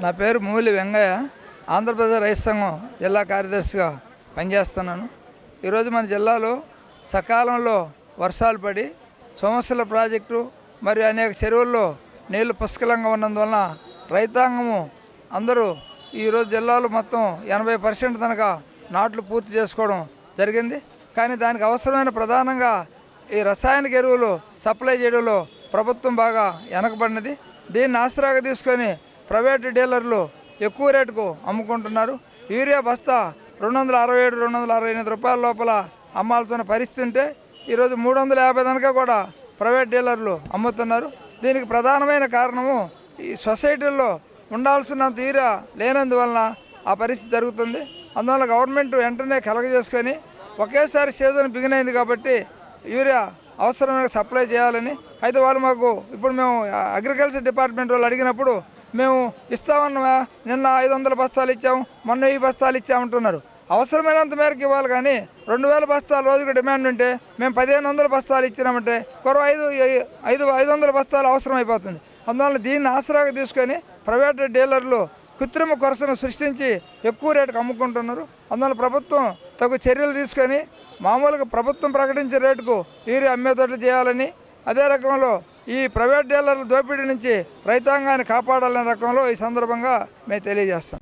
నా పేరు మూలి వెంగయ్య. ఆంధ్రప్రదేశ్ రైతు సంఘం జిల్లా కార్యదర్శిగా పనిచేస్తున్నాను. ఈరోజు మన జిల్లాలో సకాలంలో వర్షాలు పడి సోమశిల ప్రాజెక్టు మరియు అనేక చెరువుల్లో నీళ్లు పుష్కలంగా ఉన్నందువలన రైతాంగము అందరూ ఈరోజు జిల్లాలో మొత్తం 80% కనుక నాట్లు పూర్తి చేసుకోవడం జరిగింది. కానీ దానికి అవసరమైన ప్రధానంగా ఈ రసాయనిక ఎరువులు సప్లై చేయడంలో ప్రభుత్వం బాగా వెనకబడినది. దీన్ని ఆసరాగా తీసుకొని ప్రైవేటు డీలర్లు ఎక్కువ రేటుకు అమ్ముకుంటున్నారు. యూరియా బస్తా 267-268 రూపాయల లోపల అమ్మాల్సిన పరిస్థితి ఉంటే ఈరోజు 350 దాకా కూడా ప్రైవేట్ డీలర్లు అమ్ముతున్నారు. దీనికి ప్రధానమైన కారణము ఈ సొసైటీల్లో ఉండాల్సినంత యూరియా లేనందువలన ఆ పరిస్థితి జరుగుతుంది. అందువల్ల గవర్నమెంట్ వెంటనే కలగజేసుకొని ఒకేసారి సీజన్ బిగిన్ అయింది కాబట్టి యూరియా అవసరమైన సప్లై చేయాలని. అయితే వాళ్ళు మాకు ఇప్పుడు మేము అగ్రికల్చర్ డిపార్ట్మెంట్ వాళ్ళు అడిగినప్పుడు మేము ఇస్తామన్నా నిన్న 500 బస్తాలు ఇచ్చాము, మొన్న 1000 బస్తాలు ఇచ్చామంటున్నారు. అవసరమైనంత మేరకు ఇవ్వాలి కానీ 2000 బస్తాలు రోజుకు డిమాండ్ ఉంటే మేము 1500 బస్తాలు ఇచ్చినామంటే కొరవ 500 బస్తాలు అవసరం అయిపోతుంది. అందువల్ల దీన్ని ఆసరాగా తీసుకొని ప్రైవేట్ డీలర్లు కృత్రిమ కొరసను సృష్టించి ఎక్కువ రేటుకు అమ్ముకుంటున్నారు. అందువల్ల ప్రభుత్వం తగు చర్యలు తీసుకొని మామూలుగా ప్రభుత్వం ప్రకటించే రేటుకు యూరియా అమ్మేటట్లు చేయాలని, అదే రకంలో ఈ ప్రైవేట్ డీలర్ల దోపిడీ నుంచి రైతాంగాన్ని కాపాడాలనే రకంలో ఈ సందర్భంగా మేము తెలియజేస్తాం.